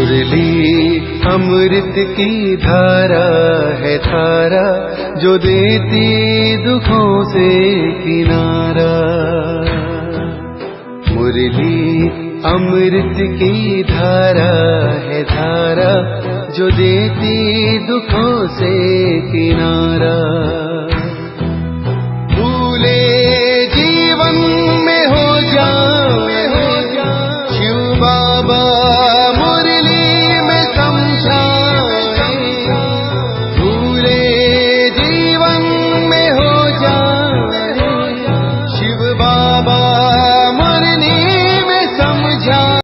मुरली अमृत की धारा है धारा, जो देती दुखों से किनारा। मुरली अमृत की धारा है धारा, जो देती दुखों से किनारा। भूले जीवन में हो जाए शिव बाबा मुरली में समझाए। भूले जीवन में हो जाए शिव बाबा मुरली में समझाए।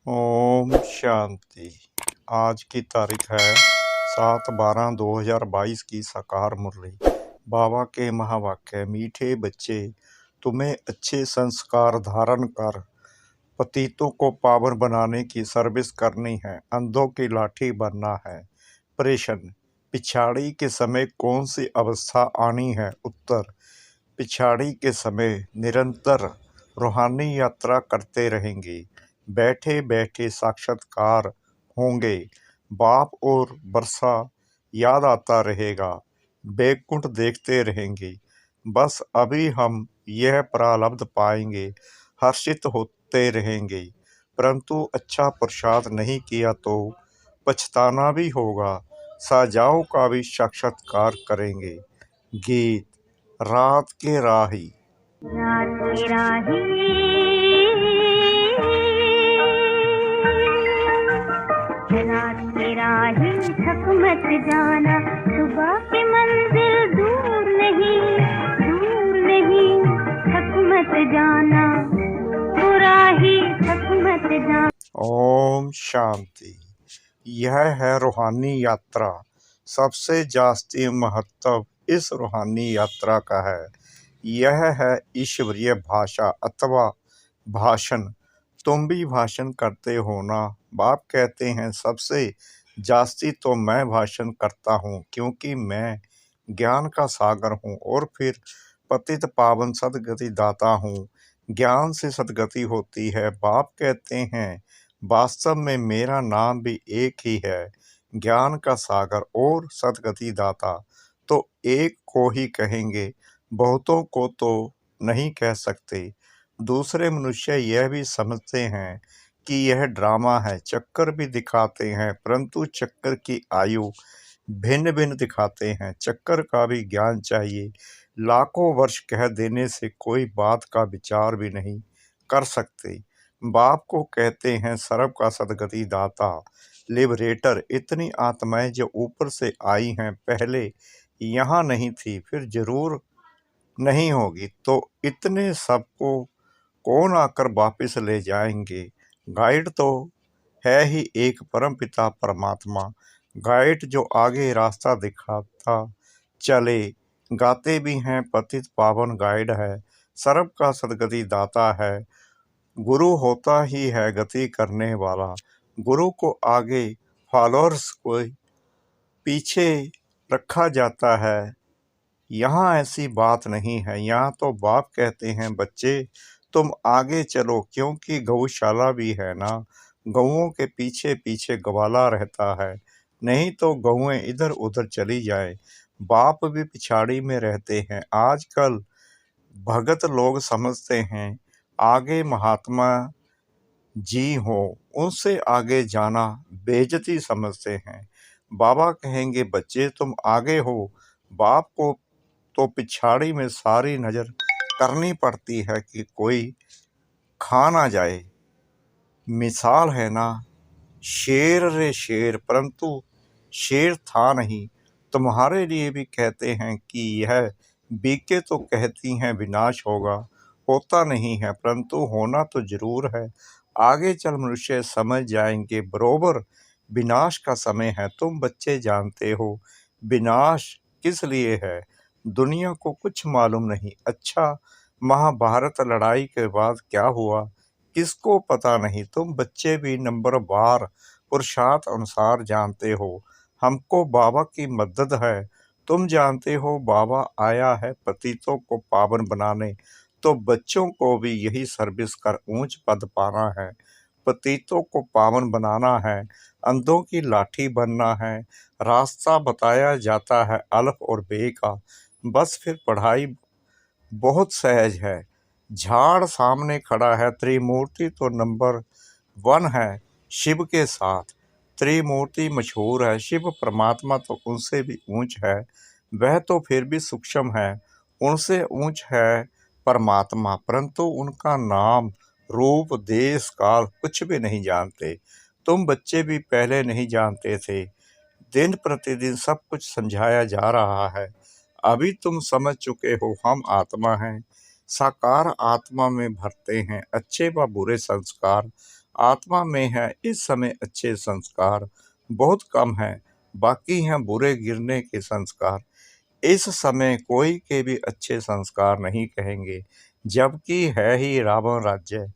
ओम शांति। आज की तारीख है 7/12/2022 की साकार मुरली। बाबा के महावाक्य। मीठे बच्चे, तुम्हें अच्छे संस्कार धारण कर पतितों को पावन बनाने की सर्विस करनी है, अंधों की लाठी बनना है। प्रश्न, पिछाड़ी के समय कौन सी अवस्था आनी है? उत्तर, पिछाड़ी के समय निरंतर रूहानी यात्रा करते रहेंगे, बैठे बैठे साक्षात्कार होंगे, बाप और बरसा याद आता रहेगा, बैकुंठ देखते रहेंगे। बस अभी हम यह प्रारब्ध पाएंगे, हर्षित होते रहेंगे, परंतु अच्छा प्रसाद नहीं किया तो पछताना भी होगा। साजाओं का भी साक्षात्कार करेंगे। गीत। रात के राही। रात के राही, रात के राही, थक मत जाना, सुबह की मंजिल दूर नहीं, दूर नहीं, थक मत जाना, ओ राही थक मत जाना। ओम शांति। यह है रूहानी यात्रा। सबसे जास्ती महत्व इस रूहानी यात्रा का है। यह है ईश्वरीय भाषा अथवा भाषण। तुम भी भाषण करते हो ना? बाप कहते हैं सबसे जास्ती तो मैं भाषण करता हूँ, क्योंकि मैं ज्ञान का सागर हूँ और फिर पतित पावन सदगति दाता हूँ। ज्ञान से सदगति होती है। बाप कहते हैं वास्तव में मेरा नाम भी एक ही है, ज्ञान का सागर और सदगति दाता। तो एक को ही कहेंगे, बहुतों को तो नहीं कह सकते। दूसरे मनुष्य यह भी समझते हैं कि यह ड्रामा है, चक्कर भी दिखाते हैं, परंतु चक्कर की आयु भिन्न भिन्न दिखाते हैं। चक्कर का भी ज्ञान चाहिए। लाखों वर्ष कह देने से कोई बात का विचार भी नहीं कर सकते। बाप को कहते हैं सर्व का सदगति दाता, लिबरेटर। इतनी आत्माएं जो ऊपर से आई हैं, पहले यहाँ नहीं थी, फिर जरूर नहीं होगी, तो इतने सबको कौन आकर वापस ले जाएंगे? गाइड तो है ही एक परम पिता परमात्मा। गाइड जो आगे रास्ता दिखाता चले। गाते भी हैं पतित पावन गाइड है, सर्व का सदगति दाता है। गुरु होता ही है गति करने वाला। गुरु को आगे, फॉलोअर्स को पीछे रखा जाता है। यहाँ ऐसी बात नहीं है। यहाँ तो बाप कहते हैं बच्चे तुम आगे चलो, क्योंकि गौशाला भी है ना। गौओं के पीछे पीछे ग्वाला रहता है, नहीं तो गौएं इधर उधर चली जाए। बाप भी पिछाड़ी में रहते हैं। आजकल भगत लोग समझते हैं आगे महात्मा जी हो, उनसे आगे जाना बेइज्जती समझते हैं। बाबा कहेंगे बच्चे तुम आगे हो, बाप को तो पिछाड़ी में सारी नज़र करनी पड़ती है कि कोई खा ना जाए। मिसाल है ना, शेर रे शेर, परंतु शेर था नहीं। तुम्हारे लिए भी कहते हैं कि यह बीके तो कहती हैं विनाश होगा, होता नहीं है, परंतु होना तो जरूर है। आगे चल मनुष्य समझ जाएंगे बरोबर विनाश का समय है। तुम बच्चे जानते हो विनाश किस लिए है, दुनिया को कुछ मालूम नहीं। अच्छा, महाभारत लड़ाई के बाद क्या हुआ किसको पता नहीं। तुम बच्चे भी नंबर वार पुरुषार्थ अनुसार जानते हो। हमको बाबा की मदद है। तुम जानते हो बाबा आया है पतितों को पावन बनाने, तो बच्चों को भी यही सर्विस कर ऊंच पद पाना है। पतितों को पावन बनाना है, अंधों की लाठी बनना है, रास्ता बताया जाता है अल्फ और बे का, बस फिर पढ़ाई बहुत सहज है। झाड़ सामने खड़ा है, त्रिमूर्ति तो नंबर 1 है शिव के साथ। त्रिमूर्ति मशहूर है, शिव परमात्मा तो उनसे भी ऊंच है, वह तो फिर भी सूक्ष्म है, उनसे ऊंच है परमात्मा, परंतु उनका नाम, रूप, देश, काल कुछ भी नहीं जानते। तुम बच्चे भी पहले नहीं जानते थे। दिन प्रतिदिन सब कुछ समझाया जा रहा है। अभी तुम समझ चुके हो, हम आत्मा हैं। साकार आत्मा में भरते हैं अच्छे व बुरे संस्कार। आत्मा में है इस समय अच्छे संस्कार बहुत कम है, बाकी हैं बुरे गिरने के संस्कार। इस समय कोई के भी अच्छे संस्कार नहीं कहेंगे, जबकि है ही रावण राज्य।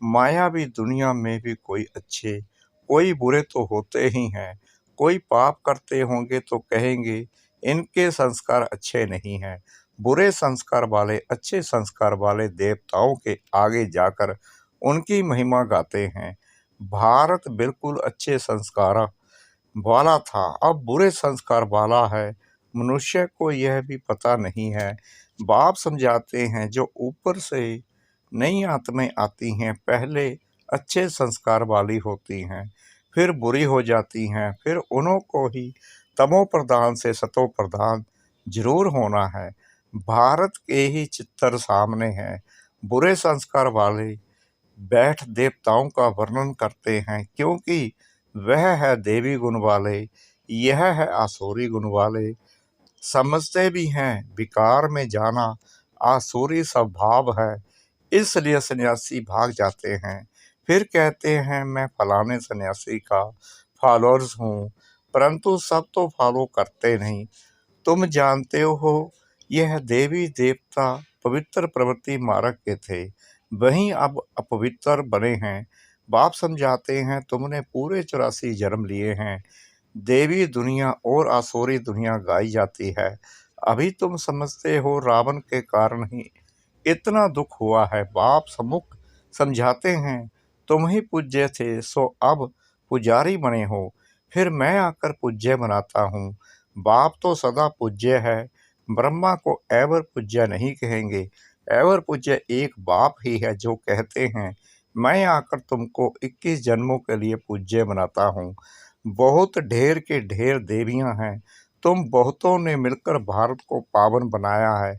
मायावी दुनिया में भी कोई अच्छे कोई बुरे तो होते ही हैं। कोई पाप करते होंगे तो कहेंगे इनके संस्कार अच्छे नहीं हैं। बुरे संस्कार वाले अच्छे संस्कार वाले देवताओं के आगे जाकर उनकी महिमा गाते हैं। भारत बिल्कुल अच्छे संस्कार वाला था, अब बुरे संस्कार वाला है। मनुष्य को यह भी पता नहीं है। बाप समझाते हैं जो ऊपर से नई आत्माएं आती हैं, पहले अच्छे संस्कार वाली होती हैं, फिर बुरी हो जाती हैं, फिर उन्हों को ही तमो प्रधान से सतो प्रधान जरूर होना है। भारत के ही चित्र सामने हैं। बुरे संस्कार वाले बैठ देवताओं का वर्णन करते हैं, क्योंकि वह है देवी गुण वाले, यह है आसुरी गुण वाले। समझते भी हैं विकार में जाना आसुरी स्वभाव है, इसलिए सन्यासी भाग जाते हैं। फिर कहते हैं मैं फलाने सन्यासी का फॉलोअर्स हूँ, परंतु सब तो फॉलो करते नहीं। तुम जानते हो यह देवी देवता पवित्र प्रवृत्ति मार्ग के थे, वहीं अब अपवित्र बने हैं। बाप समझाते हैं तुमने पूरे 84 जन्म लिए हैं। देवी दुनिया और आसुरी दुनिया गाई जाती है। अभी तुम समझते हो रावण के कारण ही इतना दुख हुआ है। बाप सम्मुख समझाते हैं तुम ही पूज्य थे, सो अब पुजारी बने हो, फिर मैं आकर पूज्य बनाता हूँ। बाप तो सदा पूज्य है, ब्रह्मा को एवर पूज्य नहीं कहेंगे। एवर पूज्य एक बाप ही है जो कहते हैं मैं आकर तुमको 21 जन्मों के लिए पूज्य बनाता हूँ। बहुत ढेर के ढेर देवियां हैं, तुम बहुतों ने मिलकर भारत को पावन बनाया है।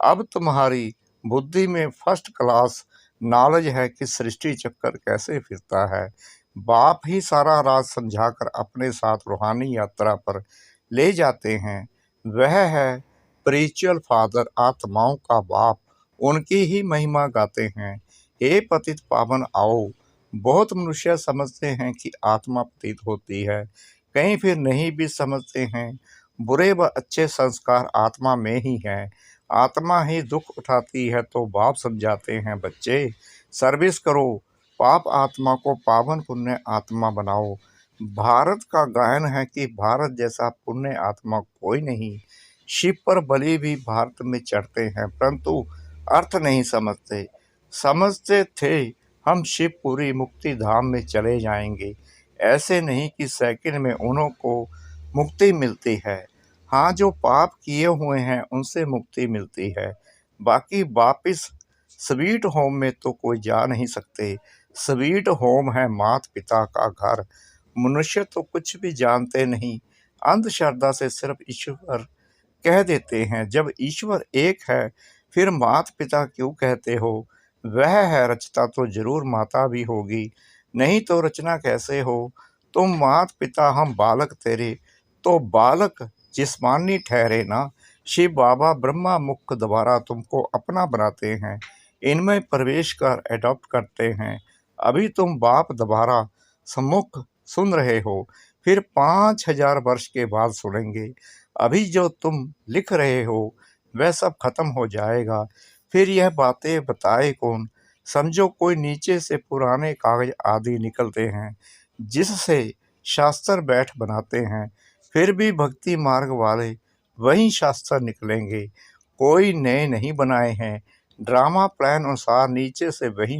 अब तुम्हारी बुद्धि में फर्स्ट क्लास नॉलेज है कि सृष्टि चक्कर कैसे फिरता है। बाप ही सारा राज समझाकर अपने साथ रूहानी यात्रा पर ले जाते हैं। वह है स्पिरिचुअल फादर, आत्माओं का बाप, उनकी ही महिमा गाते हैं। हे पतित पावन आओ। बहुत मनुष्य समझते हैं कि आत्मा पतित होती है, कहीं फिर नहीं भी समझते हैं। बुरे व अच्छे संस्कार आत्मा में ही हैं। आत्मा ही दुख उठाती है, तो बाप समझाते हैं बच्चे सर्विस करो, पाप आत्मा को पावन पुण्य आत्मा बनाओ। भारत का गायन है कि भारत जैसा पुण्य आत्मा कोई नहीं। शिव पर बलि भी भारत में चढ़ते हैं, परंतु अर्थ नहीं समझते। समझते थे हम शिवपुरी मुक्ति धाम में चले जाएंगे, ऐसे नहीं कि सेकंड में उन्हों को मुक्ति मिलती है। हाँ, जो पाप किए हुए हैं उनसे मुक्ति मिलती है, बाकी वापिस स्वीट होम में तो कोई जा नहीं सकते। स्वीट होम है माता पिता का घर। मनुष्य तो कुछ भी जानते नहीं, अंधश्रद्धा से सिर्फ ईश्वर कह देते हैं। जब ईश्वर एक है फिर माता पिता क्यों कहते हो? वह है रचता तो जरूर माता भी होगी, नहीं तो रचना कैसे हो? तुम माता पिता हम बालक तेरे, तो बालक जिस्मानी ठहरे ना। शिव बाबा ब्रह्मा मुख द्वारा तुमको अपना बनाते हैं, इनमें प्रवेश कर एडॉप्ट करते हैं। अभी तुम बाप दोबारा सम्मुख सुन रहे हो, फिर 5000 वर्ष के बाद सुनेंगे। अभी जो तुम लिख रहे हो वह सब खत्म हो जाएगा, फिर यह बातें बताए कौन? समझो कोई नीचे से पुराने कागज आदि निकलते हैं, जिससे शास्त्र बैठ बनाते हैं, फिर भी भक्ति मार्ग वाले वही शास्त्र निकलेंगे, कोई नए नहीं बनाए हैं। ड्रामा प्लान अनुसार नीचे से वही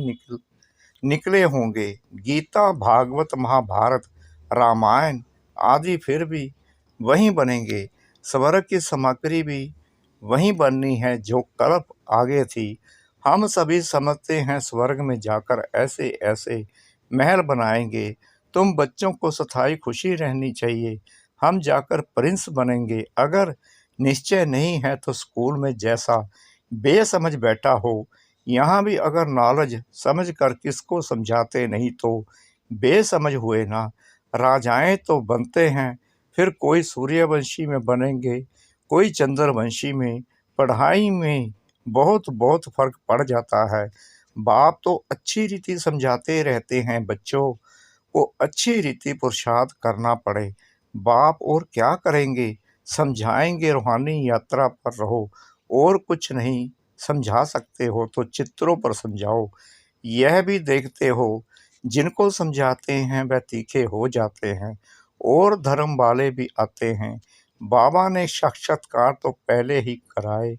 निकले होंगे। गीता, भागवत, महाभारत, रामायण आदि फिर भी वहीं बनेंगे। स्वर्ग की सामग्री भी वहीं बननी है जो कल्प आगे थी। हम सभी समझते हैं स्वर्ग में जाकर ऐसे ऐसे महल बनाएंगे। तुम बच्चों को स्थायी खुशी रहनी चाहिए। हम जाकर प्रिंस बनेंगे। अगर निश्चय नहीं है तो स्कूल में जैसा बेसमझ बैठा हो, यहाँ भी अगर नॉलेज समझ कर किसको समझाते नहीं तो बेसमझ हुए ना। राजाएं तो बनते हैं, फिर कोई सूर्यवंशी में बनेंगे, कोई चंद्रवंशी में। पढ़ाई में बहुत बहुत फर्क पड़ जाता है। बाप तो अच्छी रीति समझाते रहते हैं, बच्चों को अच्छी रीति पुरुषार्थ करना पड़े। बाप और क्या करेंगे, समझाएंगे। रूहानी यात्रा पर रहो और कुछ नहीं समझा सकते हो तो चित्रों पर समझाओ। यह भी देखते हो जिनको समझाते हैं वह तीखे हो जाते हैं और धर्म वाले भी आते हैं। बाबा ने साक्षात्कार तो पहले ही कराए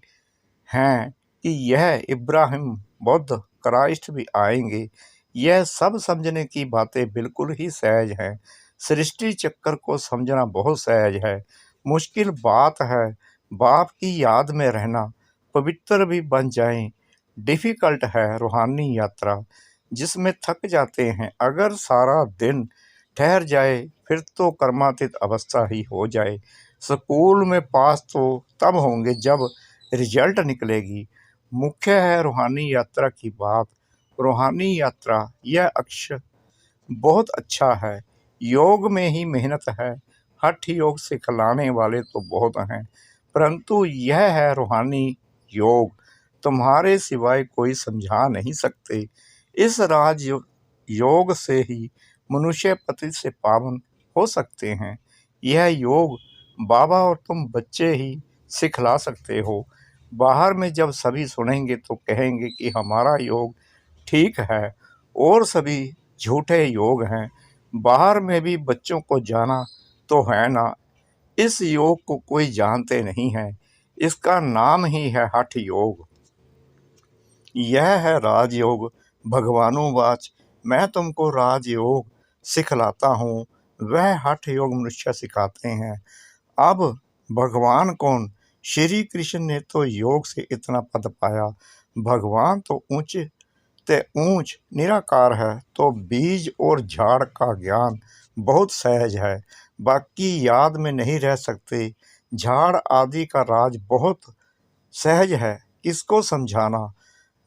हैं कि यह इब्राहिम, बुद्ध, क्राइस्ट भी आएंगे। यह सब समझने की बातें बिल्कुल ही सहज हैं। सृष्टि चक्कर को समझना बहुत सहज है। मुश्किल बात है बाप की याद में रहना, पवित्र भी बन जाएं। डिफ़िकल्ट है रूहानी यात्रा जिसमें थक जाते हैं। अगर सारा दिन ठहर जाए फिर तो कर्मातीत अवस्था ही हो जाए। स्कूल में पास तो तब होंगे जब रिजल्ट निकलेगी। मुख्य है रूहानी यात्रा की बात। रूहानी यात्रा यह अक्षर बहुत अच्छा है। योग में ही मेहनत है। हठ योग सिखलाने वाले तो बहुत हैं, परंतु यह है रूहानी योग, तुम्हारे सिवाय कोई समझा नहीं सकते। इस योग से ही मनुष्य पति से पावन हो सकते हैं। यह योग बाबा और तुम बच्चे ही सिखला सकते हो। बाहर में जब सभी सुनेंगे तो कहेंगे कि हमारा योग ठीक है और सभी झूठे योग हैं। बाहर में भी बच्चों को जाना तो है ना। इस योग को कोई जानते नहीं है। इसका नाम ही है हठ योग। यह है राजयोग। भगवानुवाच, मैं तुमको राजयोग सिखलाता हूँ। वह हठ योग मनुष्य सिखाते हैं। अब भगवान कौन? श्री कृष्ण ने तो योग से इतना पद पाया। भगवान तो ऊंच ते ऊंच निराकार है, तो बीज और झाड़ का ज्ञान बहुत सहज है, बाकी याद में नहीं रह सकते। झाड़ आदि का राज बहुत सहज है, किसको समझाना।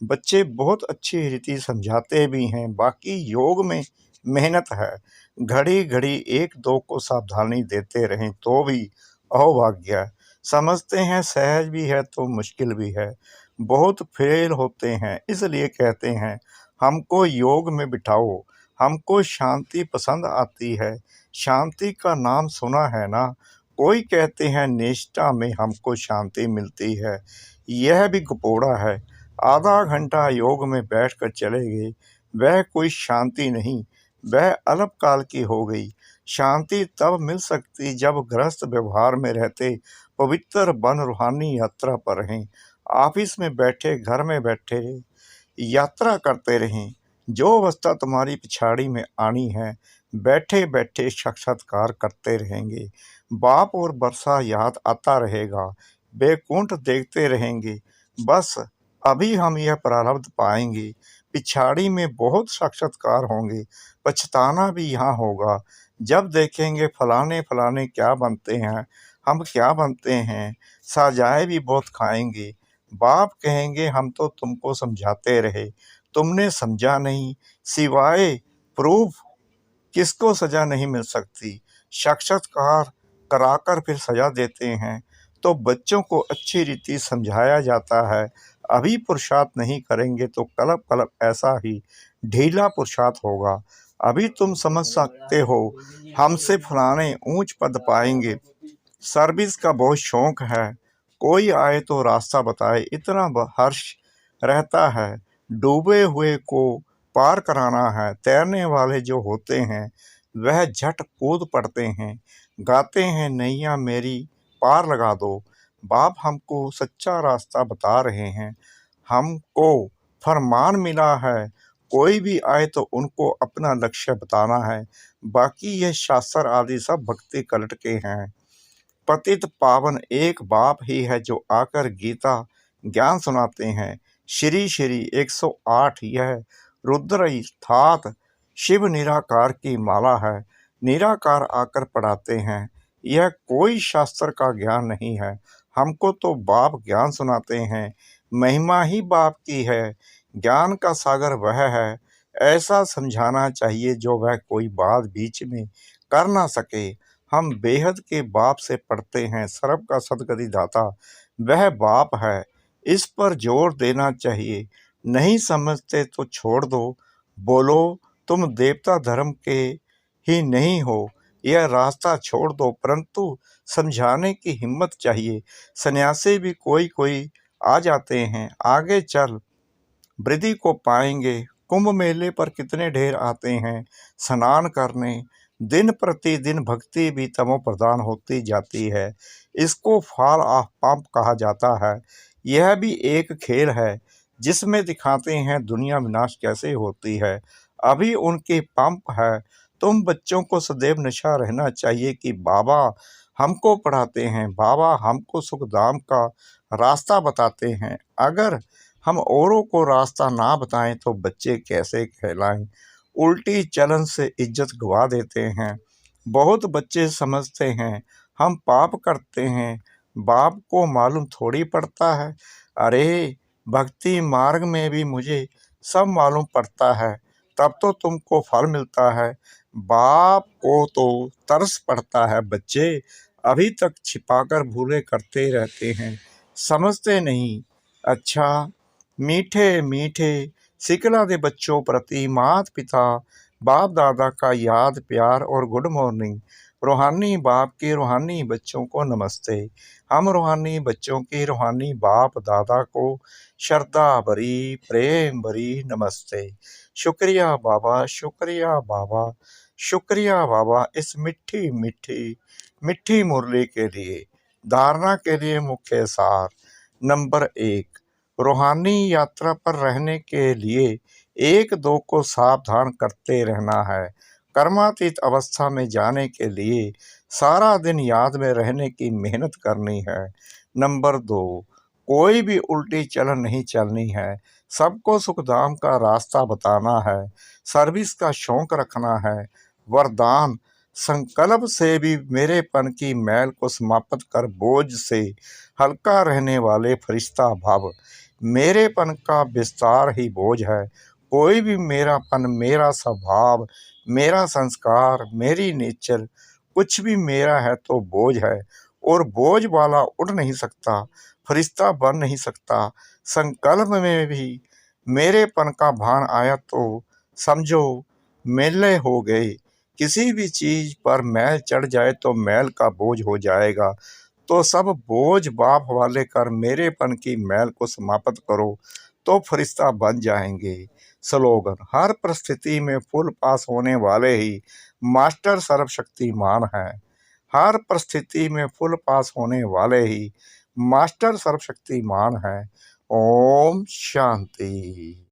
बच्चे बहुत अच्छी रीति समझाते भी हैं, बाकी योग में मेहनत है। घड़ी घड़ी एक दो को सावधानी देते रहें तो भी अहोभाग्य। समझते हैं सहज भी है तो मुश्किल भी है, बहुत फेल होते हैं। इसलिए कहते हैं हमको योग में बिठाओ। हमको शांति पसंद आती है। शांति का नाम सुना है ना। कोई कहते हैं निष्ठा में हमको शांति मिलती है, यह भी गपोड़ा है। आधा घंटा योग में बैठकर चले गए, वह कोई शांति नहीं, वह अल्पकाल की हो गई। शांति तब मिल सकती जब गृहस्थ व्यवहार में रहते पवित्र बन रूहानी यात्रा पर रहें। ऑफिस में बैठे, घर में बैठे यात्रा करते रहें। जो अवस्था तुम्हारी पिछाड़ी में आनी है, बैठे बैठे साक्षात्कार करते रहेंगे। बाप और बरसा याद आता रहेगा, बैकुंठ देखते रहेंगे। बस अभी हम यह प्रारब्ध पाएंगे, पिछाड़ी में बहुत साक्षात्कार होंगे। पछताना भी यहाँ होगा जब देखेंगे फलाने फलाने क्या बनते हैं, हम क्या बनते हैं। सजाएं भी बहुत खाएंगे। बाप कहेंगे हम तो तुमको समझाते रहे, तुमने समझा नहीं। सिवाय प्रूफ किसको सजा नहीं मिल सकती। साक्षात्कार कराकर फिर सजा देते हैं तो बच्चों को अच्छी रीति समझाया जाता है। अभी पुरुषार्थ नहीं करेंगे तो कलप कलप ऐसा ही ढीला पुरुषार्थ होगा। अभी तुम समझ सकते हो हमसे फलाने ऊंच पद पाएंगे। सर्विस का बहुत शौक है, कोई आए तो रास्ता बताए, इतना हर्ष रहता है। डूबे हुए को पार कराना है। तैरने वाले जो होते हैं वह झट कूद पड़ते हैं, गाते हैं नैया मेरी पार लगा दो। बाप हमको सच्चा रास्ता बता रहे हैं। हमको फरमान मिला है, कोई भी आए तो उनको अपना लक्ष्य बताना है। बाकी यह शास्त्र आदि सब भक्ति कलट के हैं। पतित पावन एक बाप ही है जो आकर गीता ज्ञान सुनाते हैं। श्री श्री 108 यह रुद्र अर्थात शिव निराकार की माला है। निराकार आकर पढ़ाते हैं। यह कोई शास्त्र का ज्ञान नहीं है। हमको तो बाप ज्ञान सुनाते हैं। महिमा ही बाप की है। ज्ञान का सागर वह है। ऐसा समझाना चाहिए जो वह कोई बात बीच में कर ना सके। हम बेहद के बाप से पढ़ते हैं। सर्व का सद्गति दाता वह बाप है। इस पर जोर देना चाहिए। नहीं समझते तो छोड़ दो। बोलो तुम देवता धर्म के ही नहीं हो। यह रास्ता छोड़ दो। परंतु समझाने की हिम्मत चाहिए। सन्यासी भी कोई कोई आ जाते हैं। आगे चल वृद्धि को पाएंगे। कुंभ मेले पर कितने ढेर आते हैं स्नान करने। दिन प्रतिदिन भक्ति भी तमो प्रधान होती जाती है। इसको फॉल ऑफ पंप कहा जाता है। यह भी एक खेल है जिसमें दिखाते हैं दुनिया विनाश कैसे होती है। अभी उनकी पंप है। तुम बच्चों को सदैव नशा रहना चाहिए कि बाबा हमको पढ़ाते हैं, बाबा हमको सुखधाम का रास्ता बताते हैं। अगर हम औरों को रास्ता ना बताएं तो बच्चे कैसे कहलाएं। उल्टी चलन से इज्जत गवा देते हैं। बहुत बच्चे समझते हैं हम पाप करते हैं, बाप को मालूम थोड़ी पड़ता है। अरे भक्ति मार्ग में भी मुझे सब मालूम पड़ता है, तब तो तुमको फल मिलता है। बाप को तो तरस पड़ता है। बच्चे अभी तक छिपाकर भूले करते रहते हैं, समझते नहीं। अच्छा मीठे मीठे सिकला दे बच्चों प्रति माता पिता बाप दादा का याद प्यार और गुड मॉर्निंग। रूहानी बाप के रूहानी बच्चों को नमस्ते। हम रूहानी बच्चों के रूहानी बाप दादा को श्रद्धा भरी प्रेम भरी नमस्ते। शुक्रिया बाबा, शुक्रिया बाबा, शुक्रिया बाबा इस मिठी मिठी मिठी मुरली के लिए। धारणा के लिए मुख्य सार। नंबर 1, रूहानी यात्रा पर रहने के लिए 1-2 को सावधान करते रहना है। कर्मातीत अवस्था में जाने के लिए सारा दिन याद में रहने की मेहनत करनी है। नंबर 2, कोई भी उल्टी चलन नहीं चलनी है। सबको सुखधाम का रास्ता बताना है। सर्विस का शौक रखना है। वरदान संकल्प से भी मेरेपन की मैल को समाप्त कर बोझ से हल्का रहने वाले फरिश्ता भाव। मेरेपन का विस्तार ही बोझ है। कोई भी मेरापन, मेरा स्वभाव, मेरा संस्कार, मेरी नेचर कुछ भी मेरा है तो बोझ है। और बोझ वाला उड़ नहीं सकता, फरिश्ता बन नहीं सकता। संकल्प में भी मेरेपन का भान आया तो समझो मेले हो गए। किसी भी चीज पर मैल चढ़ जाए तो मैल का बोझ हो जाएगा। तो सब बोझ बाप वाले कर मेरेपन की मैल को समाप्त करो तो फरिश्ता बन जाएंगे। स्लोगन, हर परिस्थिति में फुल पास होने वाले ही मास्टर सर्वशक्तिमान है। हर परिस्थिति में फुल पास होने वाले ही मास्टर सर्वशक्तिमान है। ओम शांति।